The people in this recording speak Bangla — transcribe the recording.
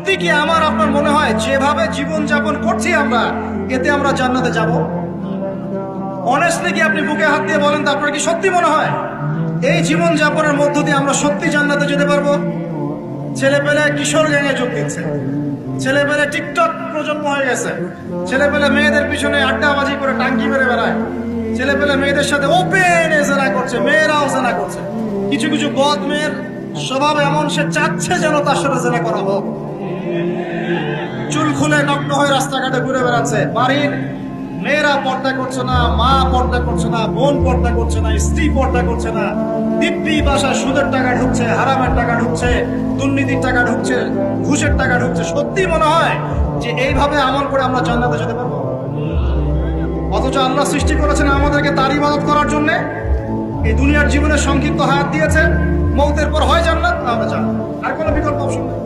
সত্যি কি আমার আপনার মনে হয় যেভাবে জীবন যাপন করছি আমরা, এতে আমরা জান্নাতে যাব? অনেস্টলি কি আপনি বুকে হাত দিয়ে বলেন তো, আপনার কি সত্যি মনে হয় এই জীবন যাপনের মধ্য দিয়ে আমরা সত্যি জান্নাতে যেতে পারবো? ছেলেপেলে কিশোর গ্যাংয়ে যোগ দিচ্ছে, ছেলেপেলে টিকটক প্রজন্ম হয়ে গেছে, ছেলেপেলে মেয়েদের পিছনে আড্ডাবাজি করে টাঙ্কি মেরে বেড়ায়, ছেলেপেলে মেয়েদের সাথে ওপেন জেনা করছে, মেয়েরাও জেনা করছে। কিছু কিছু বদ মেয়ের স্বভাব এমন, সে চাচ্ছে যেন তার সাথে জেনা করা হোক। চুল খুলে নগ্ন হয়ে রাস্তাঘাটে ঘুরে বেড়াচ্ছে। বাড়ির মেয়েরা পর্দা করছে না, মা পর্দা করছে না, বোন পর্দা করছে না, স্ত্রী পর্দা করছে না। দিব্যি বাসায় সুদের টাকা ঢুকছে, হারামের টাকা ঢুকছে, দুর্নীতির টাকা ঢুকছে, ঘুষের টাকা ঢুকছে। সত্যি মনে হয় যে এইভাবে আমল করে আমরা জান্নাতে যেতে পারবো? অথচ আল্লাহ সৃষ্টি করেছেন আমাদেরকে তার ইবাদত করার জন্য। এই দুনিয়ার জীবনে সংক্ষিপ্ত হায়াত দিয়েছেন, মৌতের পর হয় জান্নাত, আমরা জান্নাত, আর কোনো বিকল্প অপশন নেই।